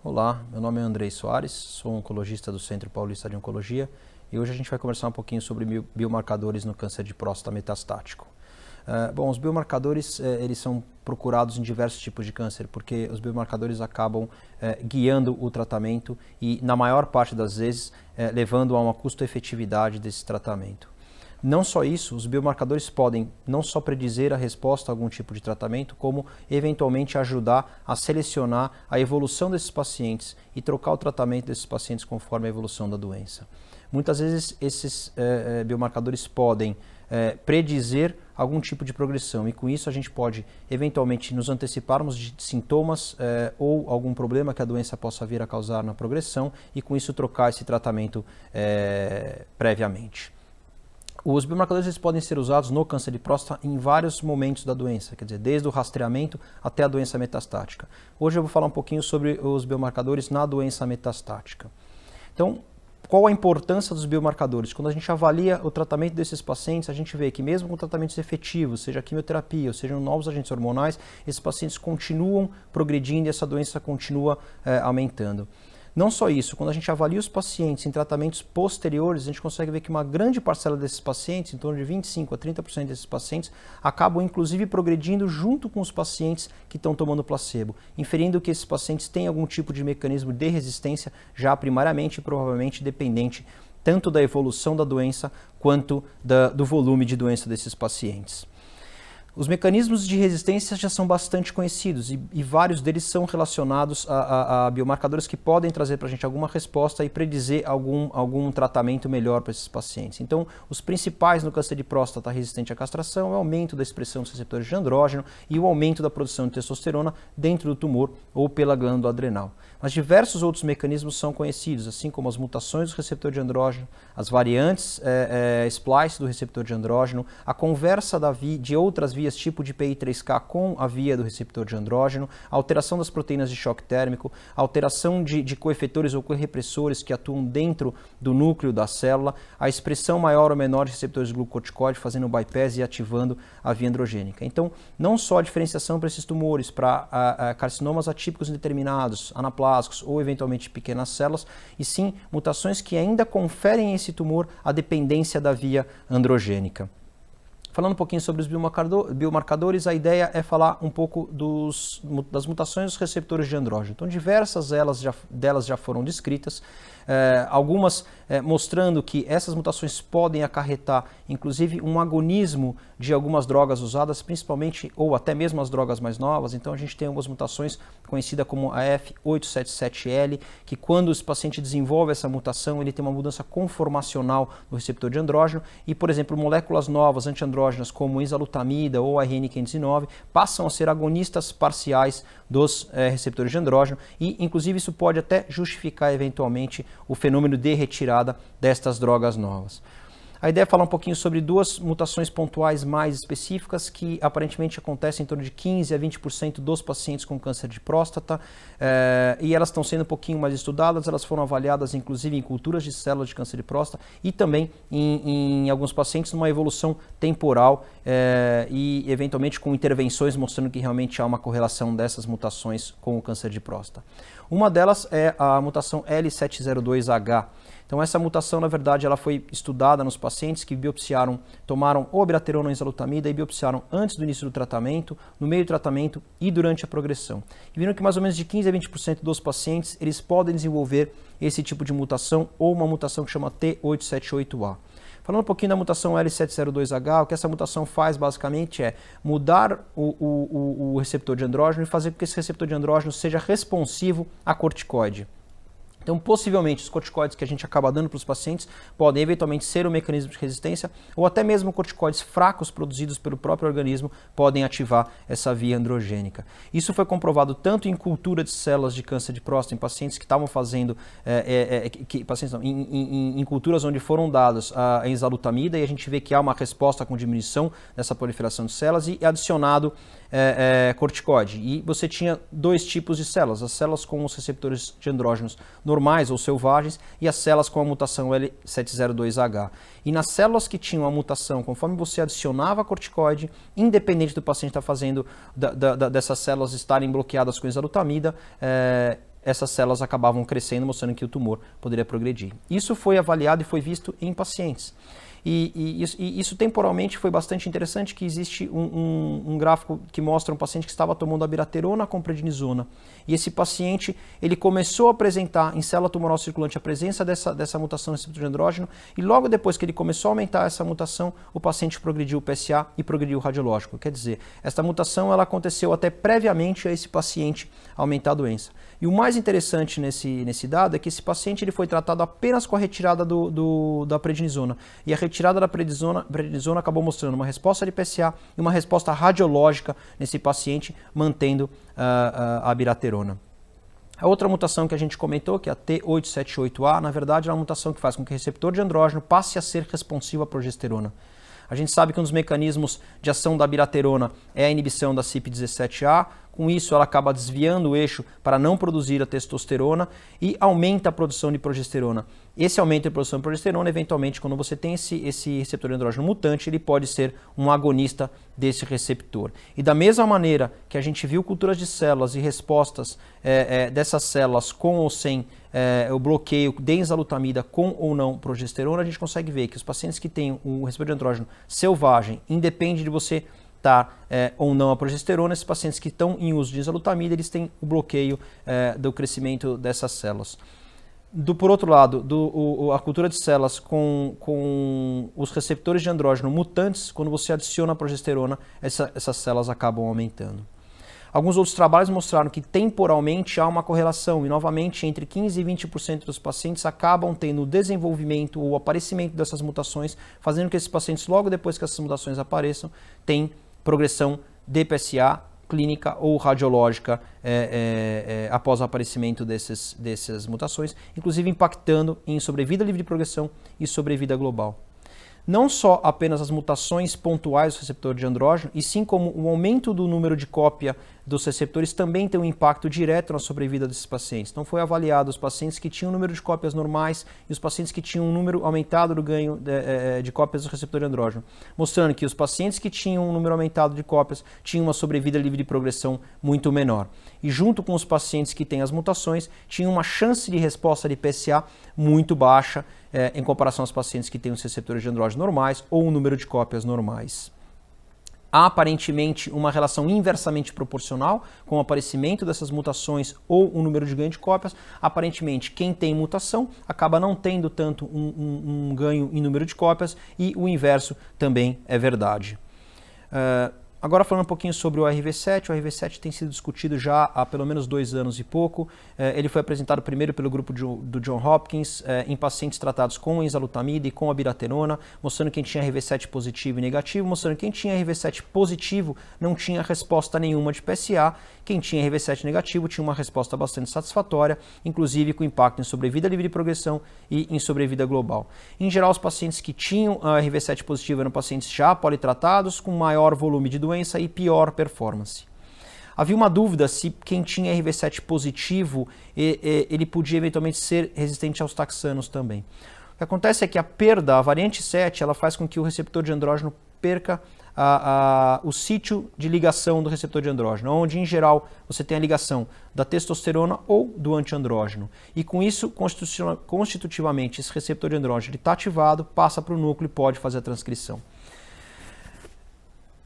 Olá, meu nome é Andrei Soares, sou oncologista do Centro Paulista de Oncologia e hoje a gente vai conversar um pouquinho sobre biomarcadores no câncer de próstata metastático. Bom, os biomarcadores eles são procurados em diversos tipos de câncer porque os biomarcadores acabam guiando o tratamento e, na maior parte das vezes, levando a uma custo-efetividade desse tratamento. Não só isso, os biomarcadores podem não só predizer a resposta a algum tipo de tratamento, como eventualmente ajudar a selecionar a evolução desses pacientes e trocar o tratamento desses pacientes conforme a evolução da doença. Muitas vezes esses biomarcadores podem predizer algum tipo de progressão e com isso a gente pode eventualmente nos anteciparmos de sintomas ou algum problema que a doença possa vir a causar na progressão e com isso trocar esse tratamento previamente. Os biomarcadores eles podem ser usados no câncer de próstata em vários momentos da doença, quer dizer, desde o rastreamento até a doença metastática. Hoje eu vou falar um pouquinho sobre os biomarcadores na doença metastática. Então, qual a importância dos biomarcadores? Quando a gente avalia o tratamento desses pacientes, a gente vê que mesmo com tratamentos efetivos, seja quimioterapia ou sejam novos agentes hormonais, esses pacientes continuam progredindo e essa doença continua aumentando. Não só isso, quando a gente avalia os pacientes em tratamentos posteriores, a gente consegue ver que uma grande parcela desses pacientes, em torno de 25% a 30% desses pacientes, acabam inclusive progredindo junto com os pacientes que estão tomando placebo, inferindo que esses pacientes têm algum tipo de mecanismo de resistência, já primariamente e provavelmente dependente tanto da evolução da doença quanto do volume de doença desses pacientes. Os mecanismos de resistência já são bastante conhecidos e vários deles são relacionados a biomarcadores que podem trazer para a gente alguma resposta e predizer algum tratamento melhor para esses pacientes. Então, os principais no câncer de próstata resistente à castração é o aumento da expressão dos receptores de andrógeno e o aumento da produção de testosterona dentro do tumor ou pela glândula adrenal. Mas diversos outros mecanismos são conhecidos, assim como as mutações do receptor de andrógeno, as variantes splice do receptor de andrógeno, a conversa de outras vias tipo de PI3K com a via do receptor de andrógeno, a alteração das proteínas de choque térmico, a alteração de coefetores ou correpressores que atuam dentro do núcleo da célula, a expressão maior ou menor de receptores de glucocorticoide fazendo bypass e ativando a via androgênica. Então, não só a diferenciação para esses tumores, para carcinomas atípicos indeterminados, anaplásicos ou eventualmente pequenas células, e sim mutações que ainda conferem a esse tumor a dependência da via androgênica. Falando um pouquinho sobre os biomarcadores, a ideia é falar um pouco das mutações dos receptores de andrógeno. Então, diversas delas já foram descritas, algumas mostrando que essas mutações podem acarretar, inclusive, um agonismo de algumas drogas usadas, principalmente, ou até mesmo as drogas mais novas. Então, a gente tem algumas mutações conhecidas como a F877L, que quando esse paciente desenvolve essa mutação, ele tem uma mudança conformacional no receptor de andrógeno e, por exemplo, moléculas novas antiandrógenas como enzalutamida ou a RN509 passam a ser agonistas parciais dos receptores de andrógeno e, inclusive, isso pode até justificar, eventualmente, o fenômeno de retirada destas drogas novas. A ideia é falar um pouquinho sobre duas mutações pontuais mais específicas que aparentemente acontecem em torno de 15% a 20% dos pacientes com câncer de próstata e elas estão sendo um pouquinho mais estudadas, elas foram avaliadas inclusive em culturas de células de câncer de próstata e também em alguns pacientes numa evolução temporal e eventualmente com intervenções mostrando que realmente há uma correlação dessas mutações com o câncer de próstata. Uma delas é a mutação L702H. Então essa mutação, na verdade, ela foi estudada nos pacientes que tomaram ou abiraterona ou enzalutamida e biopsiaram antes do início do tratamento, no meio do tratamento e durante a progressão. E viram que mais ou menos de 15% a 20% dos pacientes, eles podem desenvolver esse tipo de mutação ou uma mutação que chama T878A. Falando um pouquinho da mutação L702H, o que essa mutação faz basicamente é mudar o receptor de andrógeno e fazer com que esse receptor de andrógeno seja responsivo a corticoide. Então, possivelmente, os corticoides que a gente acaba dando para os pacientes podem eventualmente ser um mecanismo de resistência ou até mesmo corticoides fracos produzidos pelo próprio organismo podem ativar essa via androgênica. Isso foi comprovado tanto em cultura de células de câncer de próstata em pacientes que estavam fazendo, em culturas onde foram dados a enzalutamida e a gente vê que há uma resposta com diminuição dessa proliferação de células e adicionado corticoide. E você tinha dois tipos de células, as células com os receptores de andrógenos normais ou selvagens e as células com a mutação L702H. E nas células que tinham a mutação, conforme você adicionava corticoide, independente do paciente estar fazendo, dessas células estarem bloqueadas com enzalutamida, essas células acabavam crescendo, mostrando que o tumor poderia progredir. Isso foi avaliado e foi visto em pacientes. E isso temporalmente foi bastante interessante, que existe um gráfico que mostra um paciente que estava tomando abiraterona com prednisona. E esse paciente, ele começou a apresentar em célula tumoral circulante a presença dessa mutação no receptor de andrógeno, e logo depois que ele começou a aumentar essa mutação, o paciente progrediu o PSA e progrediu o radiológico. Quer dizer, essa mutação ela aconteceu até previamente a esse paciente aumentar a doença. E o mais interessante nesse dado é que esse paciente ele foi tratado apenas com a retirada da prednisona. E a retirada da prednisona acabou mostrando uma resposta de PSA e uma resposta radiológica nesse paciente, mantendo a abiraterona. A outra mutação que a gente comentou, que é a T878A, na verdade é uma mutação que faz com que o receptor de andrógeno passe a ser responsivo à progesterona. A gente sabe que um dos mecanismos de ação da abiraterona é a inibição da CYP17A. Com isso, ela acaba desviando o eixo para não produzir a testosterona e aumenta a produção de progesterona. Esse aumento de produção de progesterona, eventualmente, quando você tem esse receptor de andrógeno mutante, ele pode ser um agonista desse receptor. E da mesma maneira que a gente viu culturas de células e respostas dessas células com ou sem o bloqueio de enzalutamida com ou não progesterona, a gente consegue ver que os pacientes que têm o receptor de andrógeno selvagem, independe de você ou não a progesterona, esses pacientes que estão em uso de enzalutamida, eles têm o bloqueio do crescimento dessas células. Por outro lado, a cultura de células com os receptores de andrógeno mutantes, quando você adiciona a progesterona, essas células acabam aumentando. Alguns outros trabalhos mostraram que temporalmente há uma correlação e, novamente, entre 15% e 20% dos pacientes acabam tendo o desenvolvimento ou aparecimento dessas mutações, fazendo que esses pacientes, logo depois que essas mutações apareçam, tenham progressão de PSA clínica ou radiológica após o aparecimento dessas mutações, inclusive impactando em sobrevida livre de progressão e sobrevida global. Não só apenas as mutações pontuais do receptor de andrógeno, e sim como o aumento do número de cópia dos receptores também tem um impacto direto na sobrevida desses pacientes. Então foi avaliado os pacientes que tinham um número de cópias normais e os pacientes que tinham um número aumentado do ganho de cópias do receptor de andrógeno, mostrando que os pacientes que tinham um número aumentado de cópias tinham uma sobrevida livre de progressão muito menor. E junto com os pacientes que têm as mutações, tinham uma chance de resposta de PSA muito baixa em comparação aos pacientes que têm os receptores de andrógeno normais ou um número de cópias normais. Há aparentemente uma relação inversamente proporcional com o aparecimento dessas mutações ou o número de ganho de cópias. Aparentemente, quem tem mutação acaba não tendo tanto um ganho em número de cópias e o inverso também é verdade. Agora falando um pouquinho sobre o ARV7, o ARV7 tem sido discutido já há pelo menos 2 anos e pouco. Ele foi apresentado primeiro pelo grupo do John Hopkins em pacientes tratados com enzalutamida e com abiraterona, mostrando quem tinha ARV7 positivo e negativo, mostrando quem tinha ARV7 positivo não tinha resposta nenhuma de PSA, quem tinha ARV7 negativo tinha uma resposta bastante satisfatória, inclusive com impacto em sobrevida livre de progressão e em sobrevida global. Em geral, os pacientes que tinham ARV7 positivo eram pacientes já politratados, com maior volume de doença e pior performance. Havia uma dúvida se quem tinha RV7 positivo, ele podia eventualmente ser resistente aos taxanos também. O que acontece é que a variante 7, ela faz com que o receptor de andrógeno perca o sítio de ligação do receptor de andrógeno, onde em geral você tem a ligação da testosterona ou do antiandrógeno. E com isso, constitutivamente, esse receptor de andrógeno está ativado, passa para o núcleo e pode fazer a transcrição.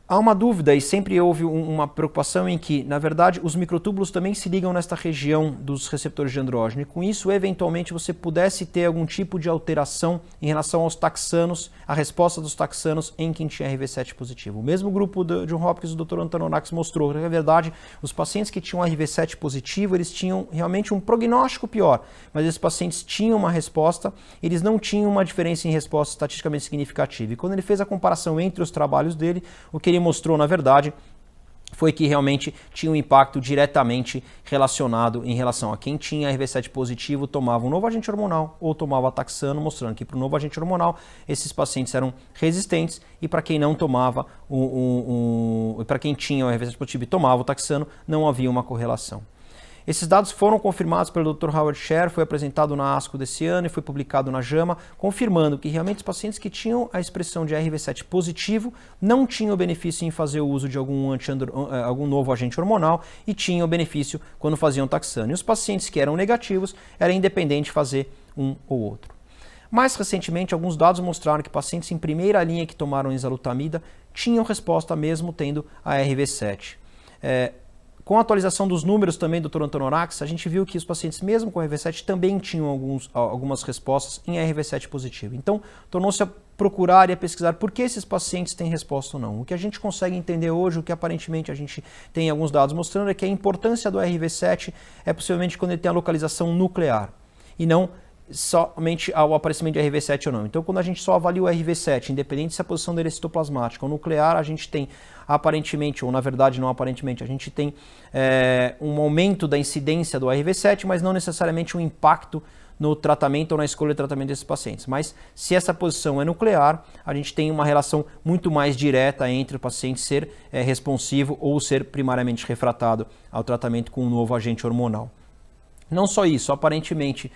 Há uma dúvida e sempre houve uma preocupação em que, na verdade, os microtúbulos também se ligam nesta região dos receptores de andrógeno e com isso, eventualmente, você pudesse ter algum tipo de alteração em relação aos taxanos, a resposta dos taxanos em quem tinha RV7 positivo. O mesmo grupo de John Hopkins, o Dr. Antonorakis mostrou que, na verdade, os pacientes que tinham RV7 positivo, eles tinham realmente um prognóstico pior, mas esses pacientes tinham uma resposta, eles não tinham uma diferença em resposta estatisticamente significativa. E quando ele fez a comparação entre os trabalhos dele, o que ele mostrou, na verdade, foi que realmente tinha um impacto diretamente relacionado em relação a quem tinha RV7 positivo, tomava um novo agente hormonal ou tomava taxano, mostrando que para o novo agente hormonal esses pacientes eram resistentes e para quem não tomava, para quem tinha o RV7 positivo e tomava o taxano, não havia uma correlação. Esses dados foram confirmados pelo Dr. Howard Scher, foi apresentado na ASCO desse ano e foi publicado na JAMA, confirmando que realmente os pacientes que tinham a expressão de RV7 positivo não tinham benefício em fazer o uso de algum novo agente hormonal e tinham benefício quando faziam taxano. E os pacientes que eram negativos, era independente fazer um ou outro. Mais recentemente, alguns dados mostraram que pacientes em primeira linha que tomaram enzalutamida tinham resposta mesmo tendo a RV7. Com a atualização dos números também do Dr. Antonorakis, a gente viu que os pacientes mesmo com RV7 também tinham algumas respostas em RV7 positivo. Então, tornou-se a procurar e a pesquisar por que esses pacientes têm resposta ou não. O que a gente consegue entender hoje, o que aparentemente a gente tem alguns dados mostrando, é que a importância do RV7 é possivelmente quando ele tem a localização nuclear e não somente ao aparecimento de RV7 ou não. Então, quando a gente só avalia o RV7, independente se a posição dele é citoplasmática ou nuclear, a gente tem aparentemente, ou na verdade não aparentemente, a gente tem um aumento da incidência do RV7, mas não necessariamente um impacto no tratamento ou na escolha de tratamento desses pacientes. Mas se essa posição é nuclear, a gente tem uma relação muito mais direta entre o paciente ser responsivo ou ser primariamente refratado ao tratamento com um novo agente hormonal. Não só isso, aparentemente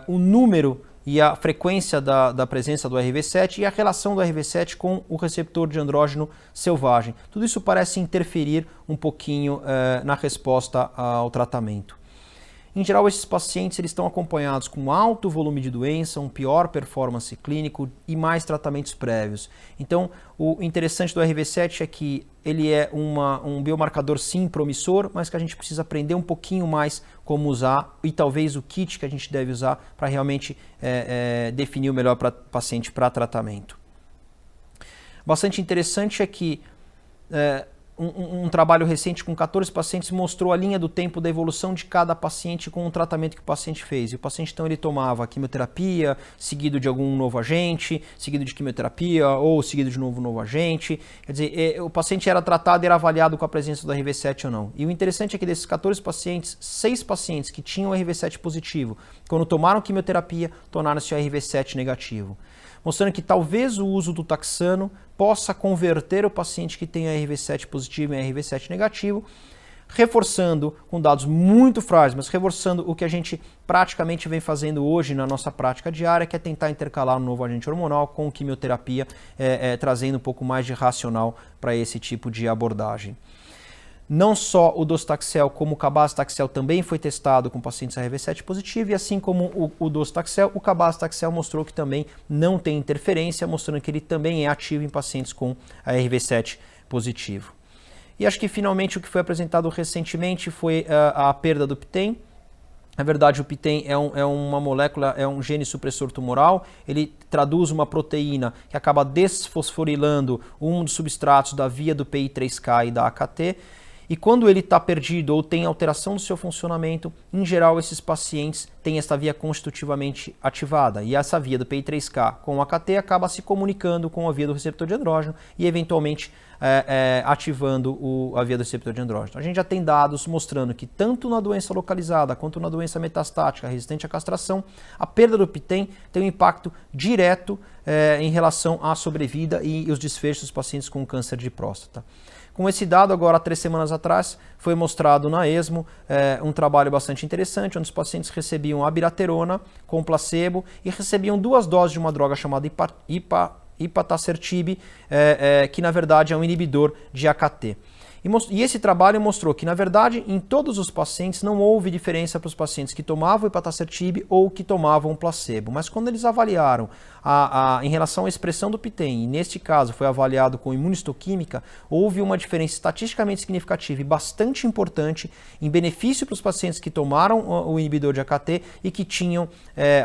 o número e a frequência da presença do RV7 e a relação do RV7 com o receptor de andrógeno selvagem. Tudo isso parece interferir um pouquinho na resposta ao tratamento. Em geral, esses pacientes eles estão acompanhados com alto volume de doença, um pior performance clínico e mais tratamentos prévios. Então, o interessante do RV7 é que ele é um biomarcador sim promissor, mas que a gente precisa aprender um pouquinho mais como usar e talvez o kit que a gente deve usar para realmente definir o melhor paciente para tratamento. Bastante interessante é que um trabalho recente com 14 pacientes mostrou a linha do tempo da evolução de cada paciente com o tratamento que o paciente fez. E o paciente, então, ele tomava quimioterapia, seguido de algum novo agente, seguido de quimioterapia ou seguido de novo agente. Quer dizer, o paciente era tratado e era avaliado com a presença do RV7 ou não. E o interessante é que desses 14 pacientes, 6 pacientes que tinham RV7 positivo, quando tomaram quimioterapia, tornaram-se RV7 negativo. Mostrando que talvez o uso do taxano possa converter o paciente que tem RV7 positivo em RV7 negativo, reforçando, com dados muito frágeis, mas reforçando o que a gente praticamente vem fazendo hoje na nossa prática diária, que é tentar intercalar um novo agente hormonal com quimioterapia, trazendo um pouco mais de racional para esse tipo de abordagem. Não só o docetaxel, como o cabazitaxel também foi testado com pacientes RV7 positivo, e assim como o docetaxel, o cabazitaxel mostrou que também não tem interferência, mostrando que ele também é ativo em pacientes com RV7 positivo. E acho que finalmente o que foi apresentado recentemente foi a perda do PTEN. Na verdade, o PTEN é uma molécula, é um gene supressor tumoral, ele traduz uma proteína que acaba desfosforilando um dos substratos da via do PI3K e da AKT, e quando ele está perdido ou tem alteração do seu funcionamento, em geral esses pacientes têm essa via constitutivamente ativada. E essa via do PI3K com o AKT acaba se comunicando com a via do receptor de andrógeno e eventualmente ativando a via do receptor de andrógeno. A gente já tem dados mostrando que tanto na doença localizada quanto na doença metastática resistente à castração, a perda do PTEN tem um impacto direto em relação à sobrevida e os desfechos dos pacientes com câncer de próstata. Com esse dado, agora, 3 semanas atrás, foi mostrado na ESMO um trabalho bastante interessante, onde os pacientes recebiam abiraterona com placebo e recebiam 2 doses de uma droga chamada ipatasertib, que na verdade é um inibidor de AKT. E esse trabalho mostrou que, na verdade, em todos os pacientes não houve diferença para os pacientes que tomavam ipatasertib ou que tomavam placebo. Mas quando eles avaliaram em relação à expressão do PTEN, e neste caso foi avaliado com imunistoquímica, houve uma diferença estatisticamente significativa e bastante importante em benefício para os pacientes que tomaram o inibidor de AKT e que tinham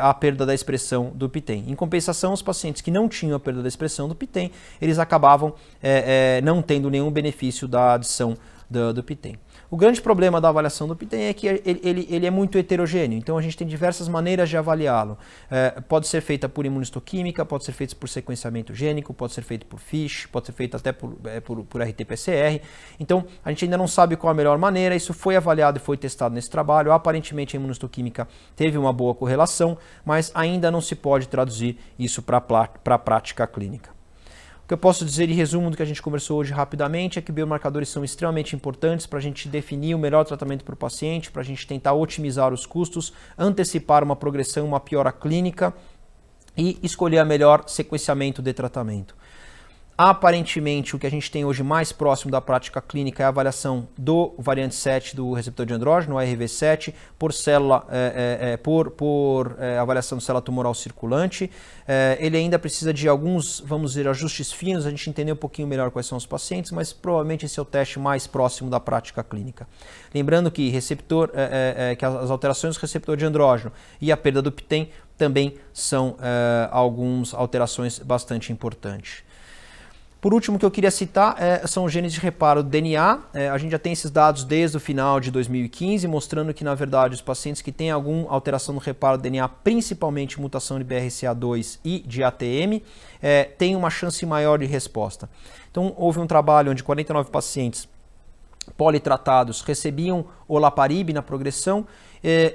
a perda da expressão do PTEN. Em compensação, os pacientes que não tinham a perda da expressão do PTEN, eles acabavam não tendo nenhum benefício da adição do PTEN. O grande problema da avaliação do PTEN é que ele é muito heterogêneo, então a gente tem diversas maneiras de avaliá-lo. Pode ser feita por imunistoquímica, pode ser feita por sequenciamento gênico, pode ser feito por FISH, pode ser feito até por RT-PCR. Então a gente ainda não sabe qual a melhor maneira, isso foi avaliado e foi testado nesse trabalho. Aparentemente a imunistoquímica teve uma boa correlação, mas ainda não se pode traduzir isso para a prática clínica. O que eu posso dizer em resumo do que a gente conversou hoje rapidamente é que biomarcadores são extremamente importantes para a gente definir o melhor tratamento para o paciente, para a gente tentar otimizar os custos, antecipar uma progressão, uma piora clínica e escolher a melhor sequenciamento de tratamento. Aparentemente, o que a gente tem hoje mais próximo da prática clínica é a avaliação do variante 7 do receptor de andrógeno, o ARV7, por célula, avaliação de célula tumoral circulante. Ele ainda precisa de alguns, vamos dizer, ajustes finos, a gente entender um pouquinho melhor quais são os pacientes, mas provavelmente esse é o teste mais próximo da prática clínica. Lembrando que que as alterações do receptor de andrógeno e a perda do PTEN também são algumas alterações bastante importantes. Por último, o que eu queria citar são os genes de reparo do DNA. A gente já tem esses dados desde o final de 2015, mostrando que, na verdade, os pacientes que têm alguma alteração no reparo do DNA, principalmente mutação de BRCA2 e de ATM, têm uma chance maior de resposta. Então, houve um trabalho onde 49 pacientes politratados recebiam olaparib na progressão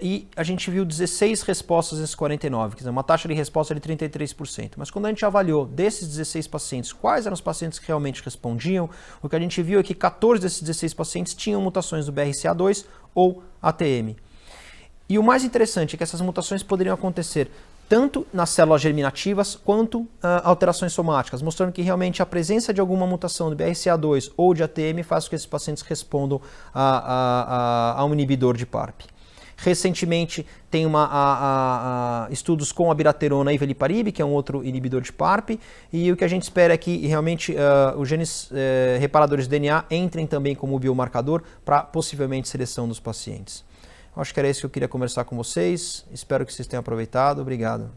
e a gente viu 16 respostas nesses 49, quer dizer, uma taxa de resposta de 33%. Mas quando a gente avaliou desses 16 pacientes, quais eram os pacientes que realmente respondiam, o que a gente viu é que 14 desses 16 pacientes tinham mutações do BRCA2 ou ATM. E o mais interessante é que essas mutações poderiam acontecer tanto nas células germinativas quanto alterações somáticas, mostrando que realmente a presença de alguma mutação de BRCA2 ou de ATM faz com que esses pacientes respondam a um inibidor de PARP. Recentemente tem estudos com abiraterona e veliparib, que é um outro inibidor de PARP, e o que a gente espera é que realmente os genes reparadores de DNA entrem também como biomarcador para possivelmente seleção dos pacientes. Acho que era isso que eu queria conversar com vocês. Espero que vocês tenham aproveitado. Obrigado.